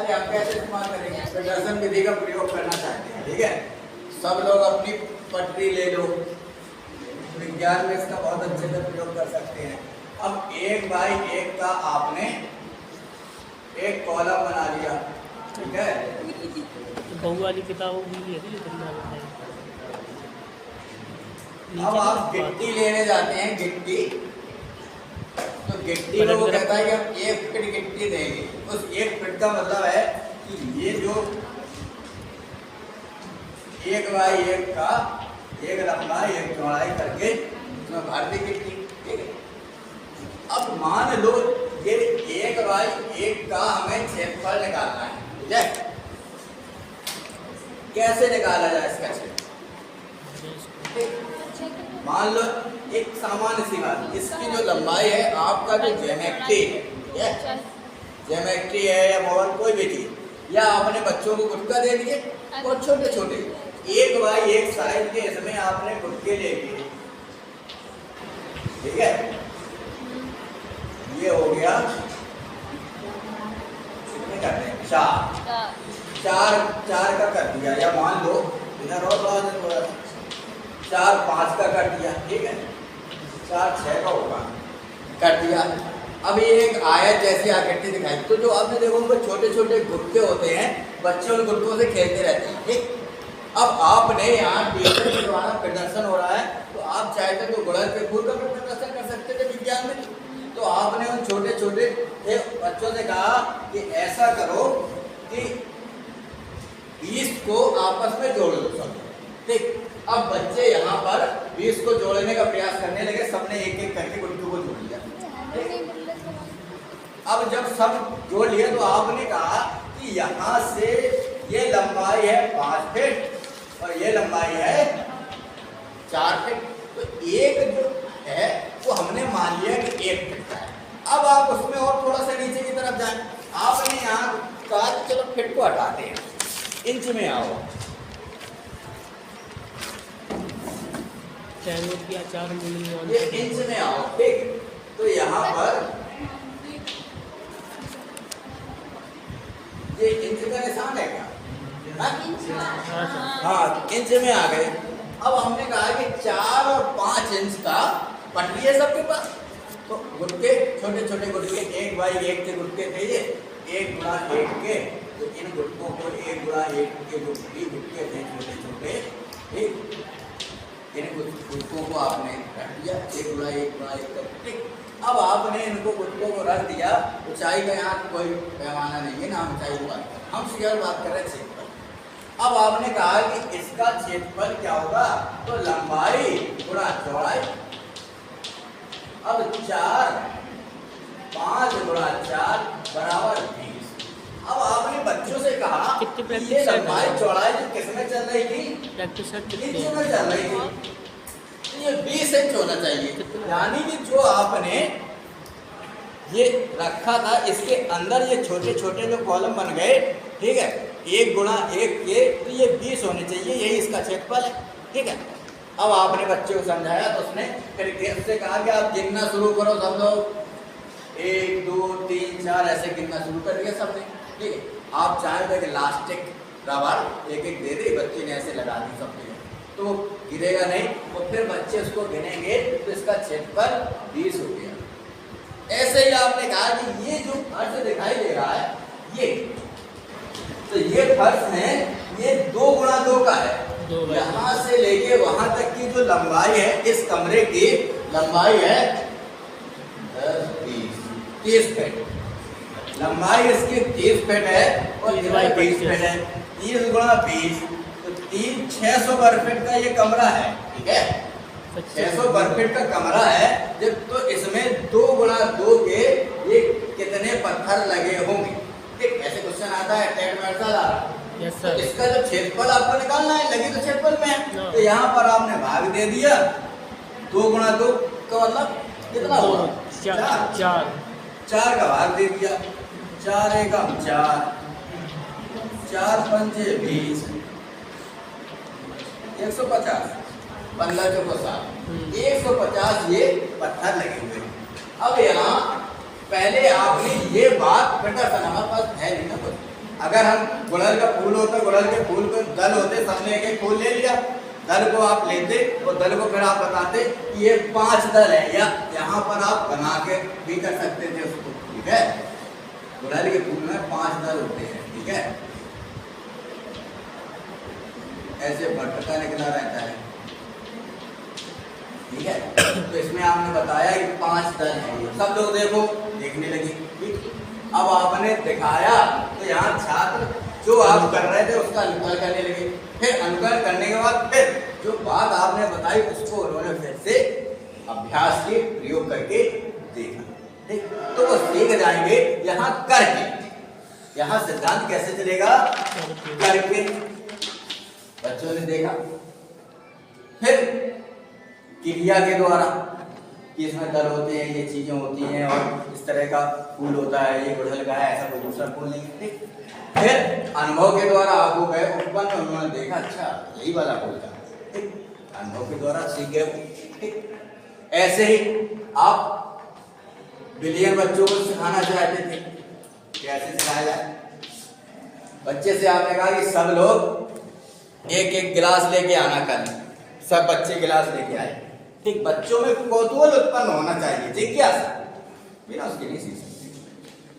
चाहते हैं हम कैसे इस्तेमाल करेंगे, प्रदर्शन विधि का प्रयोग करना चाहते हैं। ठीक है, सब लोग अपनी पटरी ले लो, विज्ञान में इसका बहुत अच्छे से प्रयोग कर सकते हैं। अब 1x1 का आपने एक कॉलम बना लिया, ठीक है। बहु वाली किताबों की अब आप गिट्टी लेने जाते हैं, गिट्टी, तो गिट्टी में वो कहता है कि हम 1 फीट गिट्टी देंगे। उस 1 फीट का मतलब है कि ये जो 1x1 का एक लंबाई एक चौड़ाई करके उसमें भर दी गिट्टी। ठीक है, अब मान लो ये 1x1 का हमें क्षेत्रफल निकालना है, ठीक है। कैसे निकाला जाए इसका क्षेत्रफल? मान लो एक सामान्य सी बात, इसकी जो लंबाई है, आपका जो ज्योमेट्री है, ज्योमेट्री है या और कोई भी चीज, या आपने बच्चों को गुटका दे दिए और छोटे छोटे 1x1 साइज के इसमें आपने गुटके ले लिए, ठीक है। ये हो गया, कितने करते हैं? 4 का कर दिया, या मान लो इधर और थोड़ा 4 5 का कर दिया, ठीक है। 4 6 का होगा, कर दिया। अब ये एक आयत जैसी आकृति दिखाई, तो जो आपने देखो उनको छोटे छोटे गुटके होते हैं, बच्चे उन गुटकों से खेलते रहते हैं, ठीक। अब आपने यहाँ प्रदर्शन हो रहा है, तो आप चाहते तो गुणन पे फूल का प्रदर्शन कर सकते थे विज्ञान में। तो आपने उन छोटे छोटे बच्चों से कहा कि ऐसा करो कि 20 को आपस में जोड़ लो सब, ठीक। अब बच्चे यहाँ पर 20 को जोड़ने का प्रयास करने लगे, सबने एक एक करके गुटकों को जोड़ लिया। अब जब सब जोड़ लिया तो आपने कहा कि यहाँ से ये लंबाई है 5 फीट और ये लंबाई है 4 फीट, तो एक जो है वो हमने मान लिया कि 1 फीट का है। अब आप उसमें और थोड़ा सा नीचे की तरफ जाएं, आपने यहाँ कहा कि चलो फीट को हटाते हैं, इंच में आओ। 4 मिली ये इंच में आओ, ठीक। तो यहाँ पर ये इंच का निशान है क्या? हाँ, इंच में आ गए। अब हमने कहा कि 4 और 5 इंच का पटरी है सबके पास, तो गुटके छोटे छोटे गुटके 1x1 के गुटके थे, ये 1x1 के, तो इन गुटकों को 1x1 के गुटके थे छोटे छोटे, ठीक। इन गुटकों को आपने रख दिया 1x1 का, ठीक। अब आपने इनको गुटकों को रख दिया, ऊंचाई का यहाँ कोई पैमाना नहीं है ना, ऊंचाई की बात, हम सीधे बात कर रहे हैं क्षेत्रफल। अब आपने कहा कि इसका क्षेत्रफल क्या होगा, तो लंबाई गुणा चौड़ाई। अब 4 5 गुणा 4 बराबर 20। अब आपने बच्चों से कहा कि ये लंबाई चौड़ाई जो किसमें चल रही थी, इंच में चल रही थी, ये 20 इंच होना चाहिए। यानी कि जो आपने ये रखा था, इसके अंदर ये छोटे छोटे जो कॉलम बन गए, ठीक है, 1x1 के, तो ये 20 होने चाहिए, यही इसका क्षेत्रफल है, ठीक है। अब आपने बच्चे को समझाया, तो उसने फिर से कहा कि आप गिनना शुरू करो सब लोग, 1 2 3 4 ऐसे गिनना शुरू कर दिया सबने, ठीक है। आप चाहे तो इलास्टिक रबर एक एक दे दे, बच्चे ने ऐसे लगा दी सबके, तो गिरेगा नहीं, तो फिर बच्चे उसको गिनेंगे, तो इसका क्षेत्रफल 20 हो गया। ऐसे ही आपने कहा कि ये जो फर्श दिखाई दे रहा है, ये तो ये फर्श है, ये 2x2 का है, यहाँ से लेके वहां तक की जो लंबाई है, इस कमरे की लंबाई है 30 फीट, लंबाई इसकी 30 फीट है और 20 फीट है, 30 गुणा 20, तो 600 वर्ग फीट का ये कमरा है, ठीक है। 600 वर्ग फीट का कमरा है, जब तो इसमें 2x2 के ये कितने पत्थर लगे होंगे, ठीक। ऐसे क्वेश्चन आता है टेट में ऐसा आ रहा, तो इसका जो क्षेत्रफल आपको निकालना है, लगी तो क्षेत्रफल में है, तो यहाँ पर आपने भाग दे दिया, 2x2 का मतलब कितना होगा, 4 का भाग दे दिया, 4 एकम 4, 4 पंजे 20, 150, 15 चौको 7, 150 ये पत्थर लगे हुए। अब यहाँ पहले आपने ये बात प्रदर्शन, हमारे पास है नहीं ना कुछ, अगर हम गुड़हल का फूल होता, गुड़हल के फूल को दल होते, सबने एक एक फूल ले लिया, दल को आप लेते और दल को फिर आप बताते कि ये 5 दल है, या यहाँ पर आप बना के भी कर सकते थे उसको, ठीक है। गुड़हल के फूल में 5 दल होते हैं, ठीक है, ऐसे भटका निकला रहता है, ठीक है। तो इसमें आपने बताया कि 5 दल है, सब लोग देखो देखने लगे, ठीक। अब आपने दिखाया तो यहाँ छात्र जो आप कर रहे थे उसका अनुकरण करने लगे, फिर अनुकरण करने के बाद फिर जो बात आपने बताई उसको उन्होंने फिर से अभ्यास के प्रयोग करके देखा, ठीक। तो वो सीख जाएंगे यहाँ करके, यहाँ सिद्धांत कैसे चलेगा, करके। बच्चों ने देखा, फिर क्रिया के द्वारा कि इसमें दल होते हैं, ये चीजें होती हैं और इस तरह का फूल होता है, ये गुड़हल का है, ऐसा कोई दूसरा फूल नहीं है, ठीक। फिर अनुभव के द्वारा आप वो गए उत्पन्न, उन्होंने देखा अच्छा यही वाला फूल था, ठीक। अनुभव के द्वारा सीख गए, ठीक। ऐसे ही आप बिलियन बच्चों को सिखाना चाहते थे, कैसे सिखाया जाए। बच्चे से आपने कहा कि सब लोग एक एक गिलास लेके आना कर, सब बच्चे गिलास लेके आए, ठीक। बच्चों में कौतूहल उत्पन्न होना चाहिए, जिज्ञासा, बिना उसके नहीं सीख सकते।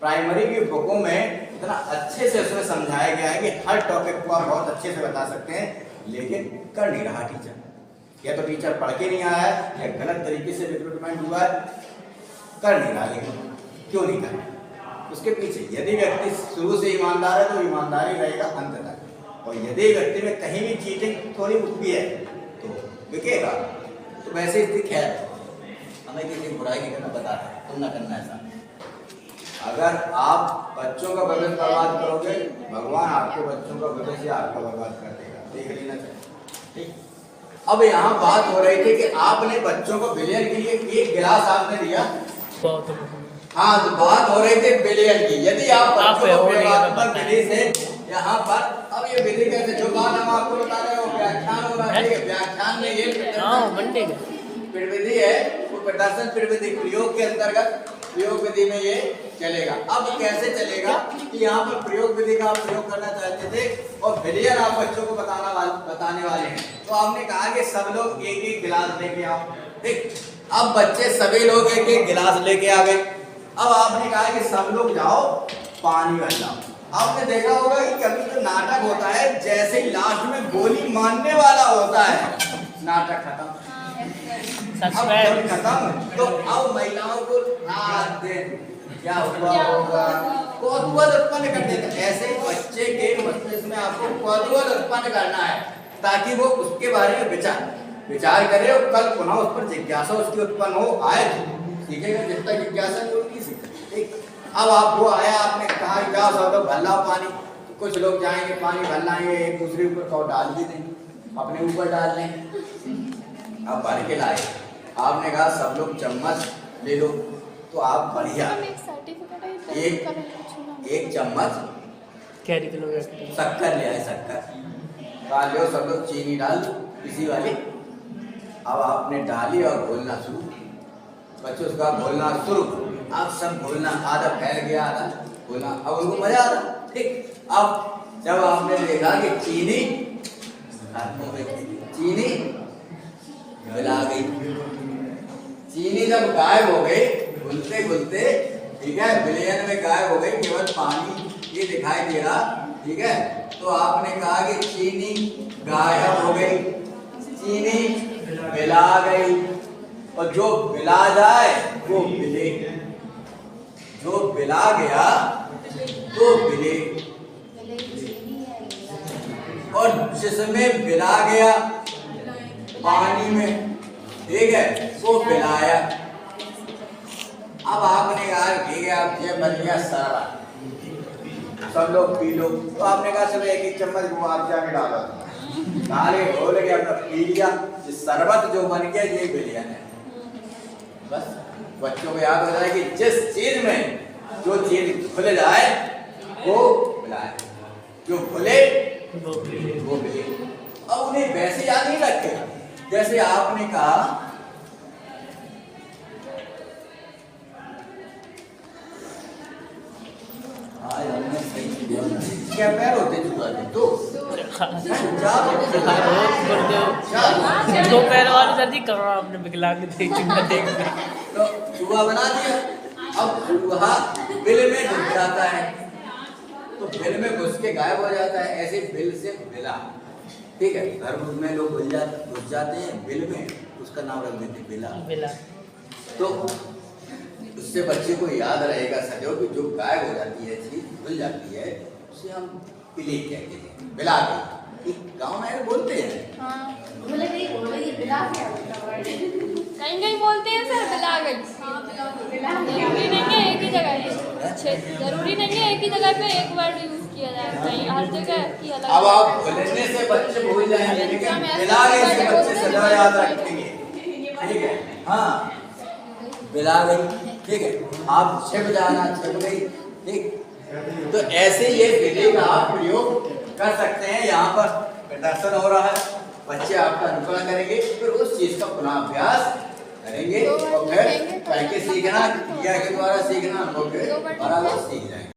प्राइमरी की बुकों में इतना अच्छे से उसमें समझाया गया है कि हर टॉपिक को आप बहुत अच्छे से बता सकते हैं, लेकिन कर नहीं रहा टीचर। या तो टीचर पढ़ के नहीं आया है या गलत तरीके से रिक्रूटमेंट हुआ है, कर नहीं रहा। लेकिन क्यों नहीं कर रहा, उसके पीछे यदि व्यक्ति शुरू से ईमानदार है तो ईमानदारी रहेगा अंत तक, और यदि व्यक्ति में कहीं भी चीटिंग थोड़ी भी है तो बिकेगा। तो वैसे स्थिति है, हमें किसी बुराई नहीं करना, बता रहे तुम ना करना ऐसा। अगर आप बच्चों का भविष्य बर्बाद करोगे, भगवान आपके बच्चों का भविष्य आपका बर्बाद कर देगा, देख लेना चाहिए, ठीक। अब यहाँ बात हो रही थी कि आपने बच्चों को बिलियन के लिए एक गिलास आपने दिया, हाँ, तो बात हो रही थी बिलियन की। यदि आप बच्चों को प्रयोगात्मक विधि से यहाँ पर, अब ये विधि कैसे, जो बात हम आपको बता रहे हो व्याख्यान हो रहा है, व्याख्यान में ये प्रविधि है, वो प्रदर्शन प्रविधि प्रयोग के अंतर्गत प्रयोग विधि में ये चलेगा। अब कैसे चलेगा कि यहाँ पर प्रयोग विधि का आप प्रयोग करना चाहते थे और बिलियन आप बच्चों को बताने वाले हैं, तो आपने कहा कि सब लोग एक एक गिलास लेके आओ, ठीक। अब बच्चे सभी लोग एक एक गिलास लेके आ गए। अब आपने कहा कि सब लोग जाओ पानी भर लाओ। आपने देखा होगा कि कभी तो नाटक होता है, जैसे ही लास्ट में गोली मारने वाला होता है, नाटक खत्म। अब जब खत्म तो अब महिलाओं को रात दिन क्या हुआ होगा, कौतूहल उत्पन्न कर देता है। ऐसे ही बच्चे के मस्तिष्क में आपको कौतूहल उत्पन्न करना है, ताकि वो उसके बारे में विचार करे और कल पुनः उस पर जिज्ञासा उसकी उत्पन्न हो, आए तो सीखेगा, जितना जिज्ञासा नहीं उतनी सीखेगा, ठीक। अब आप वो आया, आपने कहा जाओ सब लोग भर लाओ पानी, तो कुछ लोग जाएंगे पानी भर लाएंगे, एक दूसरे ऊपर को डाल भी देंगे, अपने ऊपर डाल लें। अब भर के लाए, आपने कहा सब लोग चम्मच ले लो, तो आप बढ़िया एक चम्मच शक्कर ले आए, शक्कर डाल लो, सब लोग चीनी डाल दो इसी वाली। अब आपने डाली और घोलना शुरू, बच्चों उसका घोलना शुरू, अब सब घोलना, आधा फैल गया आधा घोलना, अब उनको मजा आ रहा, ठीक। अब जब आपने देखा कि चीनी मिला गई, चीनी जब गायब हो गई घुलते घुलते, ठीक है, बिलियन में गायब हो गई, केवल पानी ये दिखाई दे रहा, ठीक है। तो आपने कहा कि चीनी गायब हो गई, चीनी मिला गई, और जो मिला जाए वो मिले, जो मिला गया तो मिले, और जिसमें मिला गया पानी में, ठीक है, वो मिलाया। अब आपने कहा ठीक है, अब ये बन गया शरबत, सब लोग पी लो। तो आपने कहा चलो एक एक चम्मच गुलाब जामुन डालो, डाले घोल के अपना पी लिया, शरबत जो बन गया ये बिलियन है। बस बच्चों को याद हो जाए कि जिस चीज में जो चीज खुल जाए वो मिलाए, जो खुले वो मिले। अब उन्हें वैसे याद नहीं रखेगा जैसे आपने कहा आज हमने सही क्या पैर होते चूहा के? दो। चार होते। दो पैर वाले सर जी कहाँ आपने विकलांग देख देख तो चूहा बना दिया। अब चूहा बिल में घुस जाता है, तो बिल में घुस के गायब हो जाता है। ऐसे बिल से बिला, ठीक है, घर में लोग घुस जाते हैं बिल में, उसका नाम रख देते हैं बिला। बिला। तो उससे बच्चे को याद रहेगा सदैव कि जो गायब हो जाती है चीज, भूल जाती है, उसे हम बिली कहते हैं, बिला के। गाँव में बोलते हैं। कहीं कहीं बोलते हैं सर बिला गई। जरूरी नहीं है एक ही जगह है, जरूरी नहीं है एक ही जगह पे एक वर्ड यूज किया जाए, कहीं हर जगह की अलग। अब आप बोलने से बच्चे भूल जाएंगे, लेकिन बिला गई से बच्चे सदा याद रखेंगे, ठीक है। हाँ, बिला गई, ठीक है। आप छिप जाना, छिप गई, ठीक। तो ऐसे ये बिले का आप प्रयोग कर सकते हैं। यहाँ पर दर्शन हो रहा है, बच्चे आपका अनुकरण करेंगे, फिर उस चीज का पुनः अभ्यास करेंगे और फिर करके सीखना, क्रिया के द्वारा सीखना, अनुभव के द्वारा सीख जाएंगे।